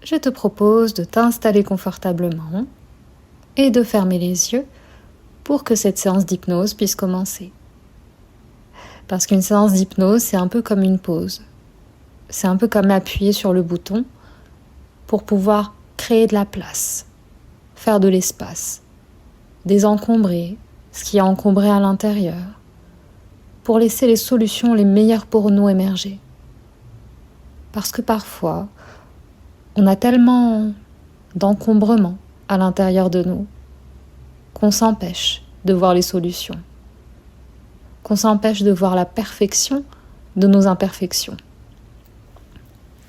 je te propose de t'installer confortablement et de fermer les yeux pour que cette séance d'hypnose puisse commencer. Parce qu'une séance d'hypnose, c'est un peu comme une pause. C'est un peu comme appuyer sur le bouton pour pouvoir créer de la place, faire de l'espace, désencombrer ce qui est encombré à l'intérieur, pour laisser les solutions les meilleures pour nous émerger. Parce que parfois, on a tellement d'encombrement à l'intérieur de nous qu'on s'empêche de voir les solutions, qu'on s'empêche de voir la perfection de nos imperfections.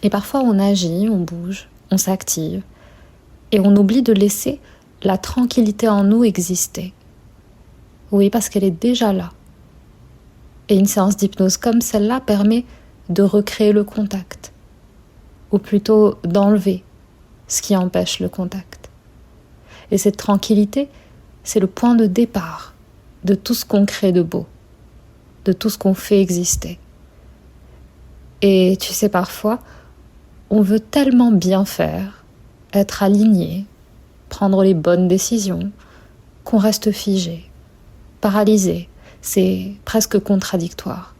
Et parfois on agit, on bouge, on s'active, et on oublie de laisser la tranquillité en nous exister. Oui, parce qu'elle est déjà là. Et une séance d'hypnose comme celle-là permet de recréer le contact, ou plutôt d'enlever ce qui empêche le contact. Et cette tranquillité, c'est le point de départ de tout ce qu'on crée de beau, de tout ce qu'on fait exister. Et tu sais, parfois, on veut tellement bien faire, être aligné, prendre les bonnes décisions, qu'on reste figé, paralysé. C'est presque contradictoire.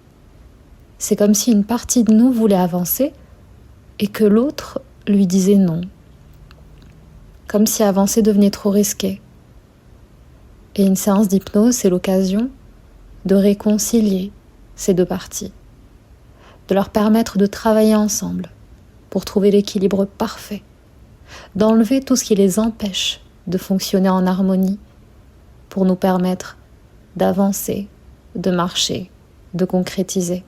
C'est comme si une partie de nous voulait avancer et que l'autre lui disait non. Comme si avancer devenait trop risqué. Et une séance d'hypnose, c'est l'occasion de réconcilier ces deux parties, de leur permettre de travailler ensemble pour trouver l'équilibre parfait, d'enlever tout ce qui les empêche de fonctionner en harmonie pour nous permettre d'avancer, de marcher, de concrétiser.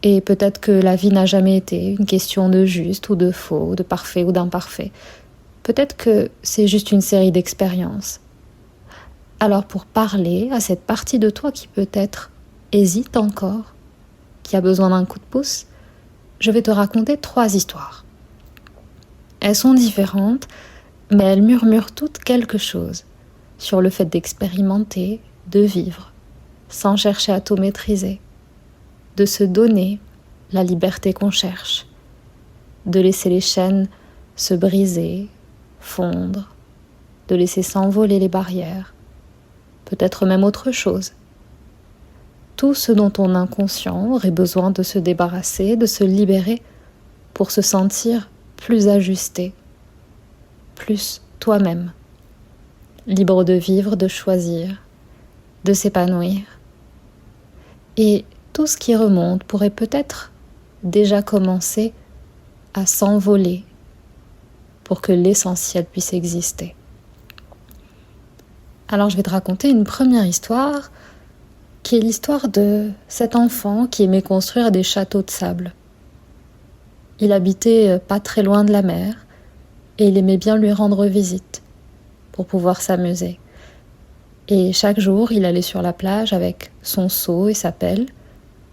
Et peut-être que la vie n'a jamais été une question de juste ou de faux, de parfait ou d'imparfait. Peut-être que c'est juste une série d'expériences. Alors pour parler à cette partie de toi qui peut-être hésite encore, qui a besoin d'un coup de pouce, je vais te raconter 3 histoires. Elles sont différentes, mais elles murmurent toutes quelque chose sur le fait d'expérimenter, de vivre, sans chercher à tout maîtriser, de se donner la liberté qu'on cherche, de laisser les chaînes se briser, fondre, de laisser s'envoler les barrières, peut-être même autre chose. Tout ce dont ton inconscient aurait besoin de se débarrasser, de se libérer pour se sentir plus ajusté, plus toi-même, libre de vivre, de choisir, de s'épanouir. Et tout ce qui remonte pourrait peut-être déjà commencer à s'envoler pour que l'essentiel puisse exister. Alors je vais te raconter une première histoire qui est l'histoire de cet enfant qui aimait construire des châteaux de sable. Il habitait pas très loin de la mer et il aimait bien lui rendre visite pour pouvoir s'amuser. Et chaque jour, il allait sur la plage avec son seau et sa pelle,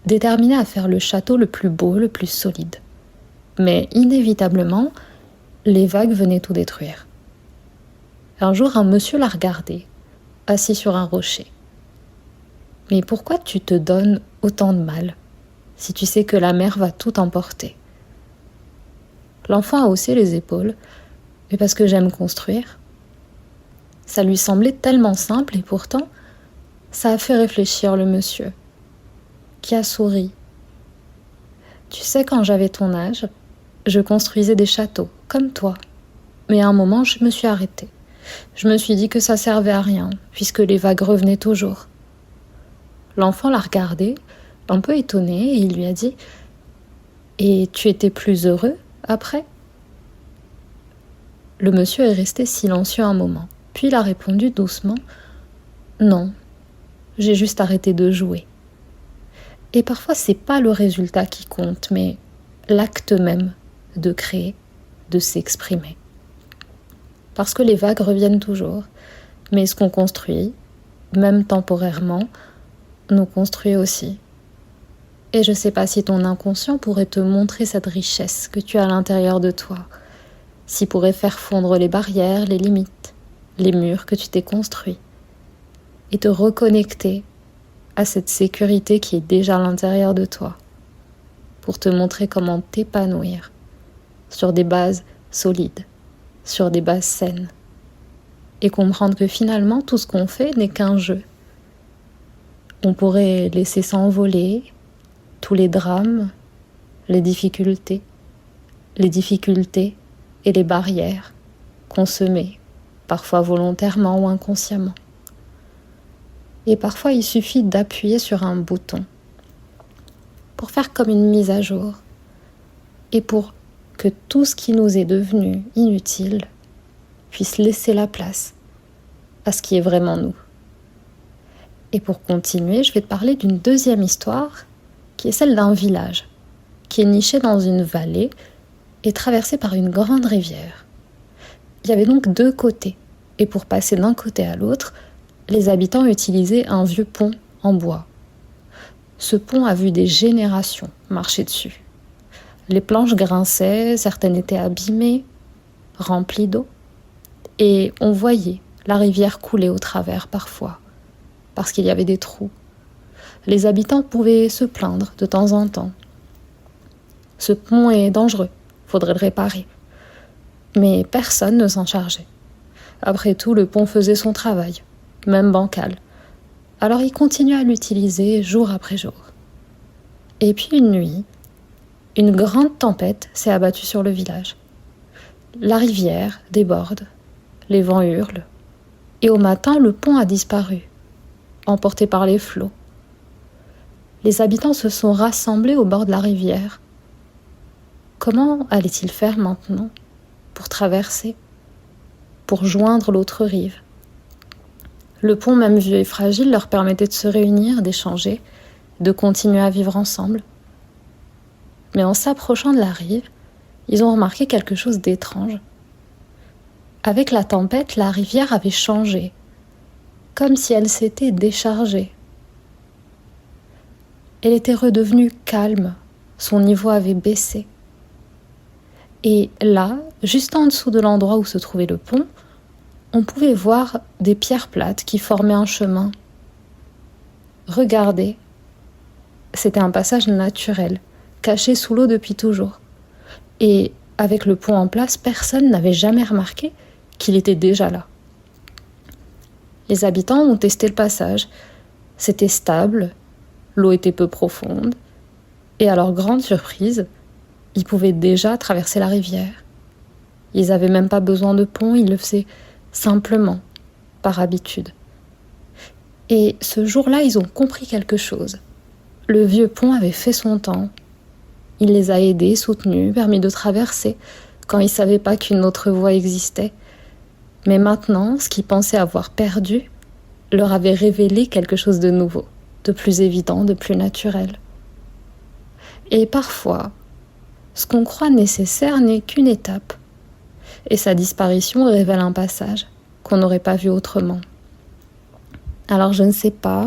déterminé à faire le château le plus beau, le plus solide. Mais inévitablement, les vagues venaient tout détruire. Un jour, un monsieur l'a regardé, assis sur un rocher. « Mais pourquoi tu te donnes autant de mal, si tu sais que la mer va tout emporter ?» L'enfant a haussé les épaules, mais parce que j'aime construire. Ça lui semblait tellement simple et pourtant, ça a fait réfléchir le monsieur, qui a souri. « Tu sais, quand j'avais ton âge, je construisais des châteaux, comme toi. Mais à un moment, je me suis arrêtée. Je me suis dit que ça servait à rien, puisque les vagues revenaient toujours. » L'enfant l'a regardé, un peu étonné, et il lui a dit « Et tu étais plus heureux après ?» Le monsieur est resté silencieux un moment, puis il a répondu doucement « Non, j'ai juste arrêté de jouer. » Et parfois, c'est pas le résultat qui compte, mais l'acte même de créer, de s'exprimer. Parce que les vagues reviennent toujours, mais ce qu'on construit, même temporairement, nous construit aussi. Et je sais pas si ton inconscient pourrait te montrer cette richesse que tu as à l'intérieur de toi, s'il pourrait faire fondre les barrières, les limites, les murs que tu t'es construits, et te reconnecter à cette sécurité qui est déjà à l'intérieur de toi, pour te montrer comment t'épanouir sur des bases solides, sur des bases saines. Et comprendre que finalement, tout ce qu'on fait n'est qu'un jeu. On pourrait laisser s'envoler tous les drames, les difficultés et les barrières qu'on se met, parfois volontairement ou inconsciemment. Et parfois, il suffit d'appuyer sur un bouton pour faire comme une mise à jour et pour que tout ce qui nous est devenu inutile puisse laisser la place à ce qui est vraiment nous. Et pour continuer, je vais te parler d'une deuxième histoire qui est celle d'un village qui est niché dans une vallée et traversé par une grande rivière. Il y avait donc deux côtés et pour passer d'un côté à l'autre, les habitants utilisaient un vieux pont en bois. Ce pont a vu des générations marcher dessus. Les planches grinçaient, certaines étaient abîmées, remplies d'eau, et on voyait la rivière couler au travers parfois, parce qu'il y avait des trous. Les habitants pouvaient se plaindre de temps en temps. Ce pont est dangereux, faudrait le réparer. Mais personne ne s'en chargeait. Après tout, le pont faisait son travail, même bancal. Alors ils continuaient à l'utiliser jour après jour. Et puis une nuit, une grande tempête s'est abattue sur le village. La rivière déborde, les vents hurlent, et au matin, le pont a disparu, emporté par les flots. Les habitants se sont rassemblés au bord de la rivière. Comment allaient-ils faire maintenant pour traverser, pour joindre l'autre rive? Le pont, même vieux et fragile, leur permettait de se réunir, d'échanger, de continuer à vivre ensemble. Mais en s'approchant de la rive, ils ont remarqué quelque chose d'étrange. Avec la tempête, la rivière avait changé, comme si elle s'était déchargée. Elle était redevenue calme, son niveau avait baissé. Et là, juste en dessous de l'endroit où se trouvait le pont, on pouvait voir des pierres plates qui formaient un chemin. Regardez, c'était un passage naturel, caché sous l'eau depuis toujours. Et avec le pont en place, personne n'avait jamais remarqué qu'il était déjà là. Les habitants ont testé le passage. C'était stable, l'eau était peu profonde, et à leur grande surprise, ils pouvaient déjà traverser la rivière. Ils n'avaient même pas besoin de pont, ils le faisaient simplement, par habitude. Et ce jour-là, ils ont compris quelque chose. Le vieux pont avait fait son temps. Il les a aidés, soutenus, permis de traverser, quand ils ne savaient pas qu'une autre voie existait. Mais maintenant, ce qu'ils pensaient avoir perdu leur avait révélé quelque chose de nouveau, de plus évident, de plus naturel. Et parfois, ce qu'on croit nécessaire n'est qu'une étape, et sa disparition révèle un passage qu'on n'aurait pas vu autrement. Alors je ne sais pas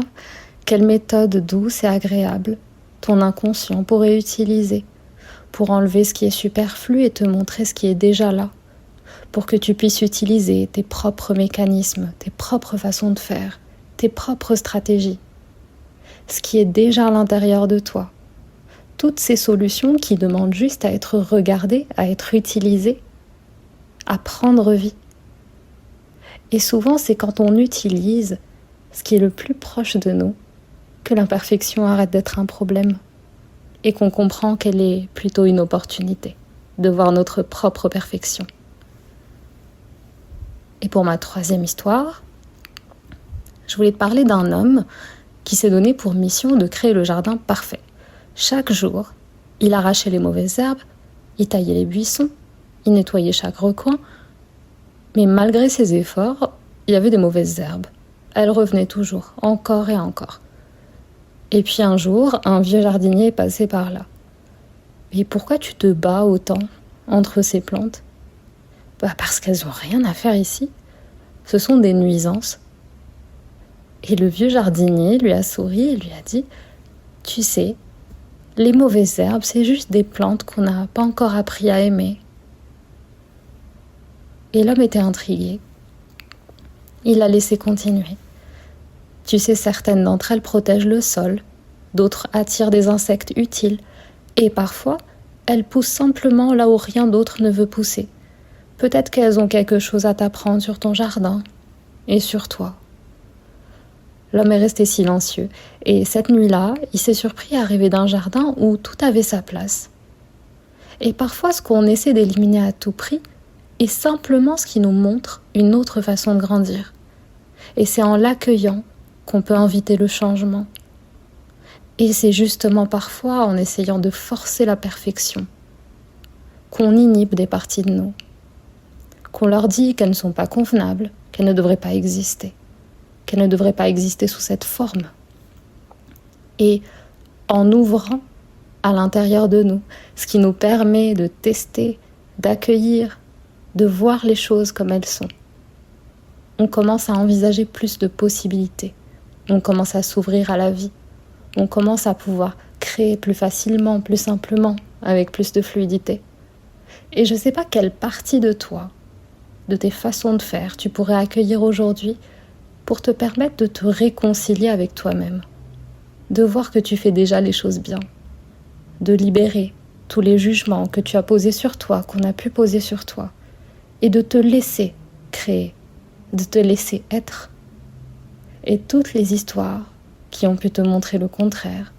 quelle méthode douce et agréable ton inconscient pourrait utiliser pour enlever ce qui est superflu et te montrer ce qui est déjà là, pour que tu puisses utiliser tes propres mécanismes, tes propres façons de faire, tes propres stratégies, ce qui est déjà à l'intérieur de toi. Toutes ces solutions qui demandent juste à être regardées, à être utilisées, à prendre vie. Et souvent, c'est quand on utilise ce qui est le plus proche de nous que l'imperfection arrête d'être un problème et qu'on comprend qu'elle est plutôt une opportunité de voir notre propre perfection. Et pour ma troisième histoire, je voulais te parler d'un homme qui s'est donné pour mission de créer le jardin parfait. Chaque jour, il arrachait les mauvaises herbes, il taillait les buissons, il nettoyait chaque recoin, mais malgré ses efforts, il y avait des mauvaises herbes. Elles revenaient toujours, encore et encore. Et puis un jour, un vieux jardinier est passé par là. « Mais pourquoi tu te bats autant entre ces plantes ?»« Parce qu'elles n'ont rien à faire ici. Ce sont des nuisances. » Et le vieux jardinier lui a souri et lui a dit « Tu sais, les mauvaises herbes, c'est juste des plantes qu'on n'a pas encore appris à aimer. » Et l'homme était intrigué. Il l'a laissé continuer. Tu sais, certaines d'entre elles protègent le sol, d'autres attirent des insectes utiles, et parfois, elles poussent simplement là où rien d'autre ne veut pousser. Peut-être qu'elles ont quelque chose à t'apprendre sur ton jardin et sur toi. L'homme est resté silencieux, et cette nuit-là, il s'est surpris à rêver d'un jardin où tout avait sa place. Et parfois, ce qu'on essaie d'éliminer à tout prix est simplement ce qui nous montre une autre façon de grandir. Et c'est en l'accueillant qu'on peut inviter le changement. Et c'est justement parfois en essayant de forcer la perfection qu'on inhibe des parties de nous, qu'on leur dit qu'elles ne sont pas convenables, qu'elles ne devraient pas exister, qu'elles ne devraient pas exister sous cette forme. Et en ouvrant à l'intérieur de nous, ce qui nous permet de tester, d'accueillir, de voir les choses comme elles sont, on commence à envisager plus de possibilités, on commence à s'ouvrir à la vie, on commence à pouvoir créer plus facilement, plus simplement, avec plus de fluidité. Et je ne sais pas quelle partie de toi, de tes façons de faire, tu pourrais accueillir aujourd'hui pour te permettre de te réconcilier avec toi-même, de voir que tu fais déjà les choses bien, de libérer tous les jugements que tu as posés sur toi, qu'on a pu poser sur toi, et de te laisser créer, de te laisser être. Et toutes les histoires qui ont pu te montrer le contraire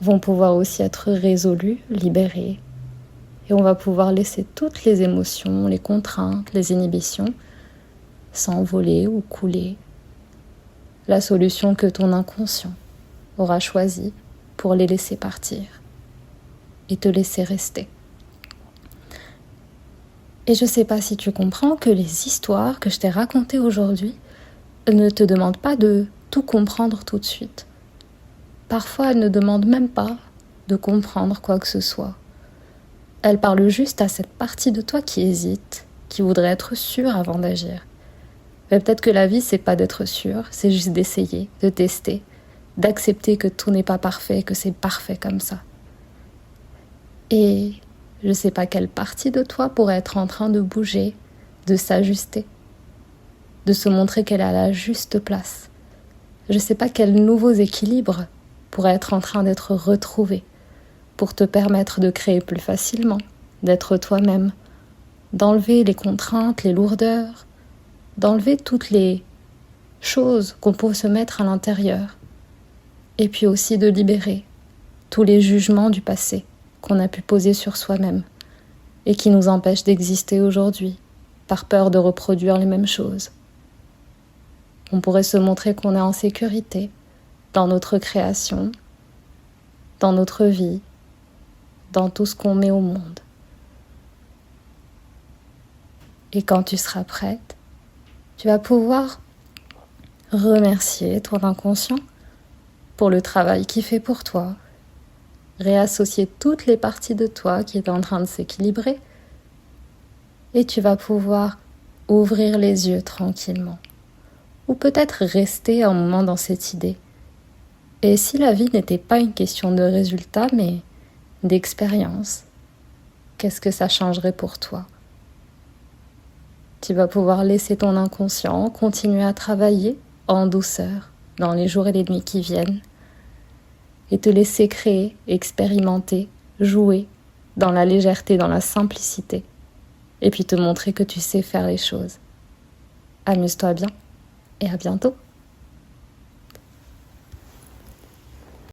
vont pouvoir aussi être résolues, libérées, et on va pouvoir laisser toutes les émotions, les contraintes, les inhibitions s'envoler ou couler. La solution que ton inconscient aura choisie pour les laisser partir et te laisser rester. Et je ne sais pas si tu comprends que les histoires que je t'ai racontées aujourd'hui ne te demandent pas de tout comprendre tout de suite. Parfois, elles ne demandent même pas de comprendre quoi que ce soit. Elles parlent juste à cette partie de toi qui hésite, qui voudrait être sûre avant d'agir. Mais peut-être que la vie, c'est pas d'être sûr, c'est juste d'essayer, de tester, d'accepter que tout n'est pas parfait, que c'est parfait comme ça. Et je ne sais pas quelle partie de toi pourrait être en train de bouger, de s'ajuster, de se montrer qu'elle est à la juste place. Je ne sais pas quels nouveaux équilibres pourraient être en train d'être retrouvés pour te permettre de créer plus facilement, d'être toi-même, d'enlever les contraintes, les lourdeurs, d'enlever toutes les choses qu'on peut se mettre à l'intérieur, et puis aussi de libérer tous les jugements du passé qu'on a pu poser sur soi-même et qui nous empêchent d'exister aujourd'hui par peur de reproduire les mêmes choses. On pourrait se montrer qu'on est en sécurité dans notre création, dans notre vie, dans tout ce qu'on met au monde. Et quand tu seras prête, tu vas pouvoir remercier ton inconscient pour le travail qu'il fait pour toi, réassocier toutes les parties de toi qui étaient en train de s'équilibrer, et tu vas pouvoir ouvrir les yeux tranquillement, ou peut-être rester un moment dans cette idée. Et si la vie n'était pas une question de résultat, mais d'expérience, qu'est-ce que ça changerait pour toi? Tu vas pouvoir laisser ton inconscient continuer à travailler en douceur dans les jours et les nuits qui viennent et te laisser créer, expérimenter, jouer dans la légèreté, dans la simplicité et puis te montrer que tu sais faire les choses. Amuse-toi bien et à bientôt.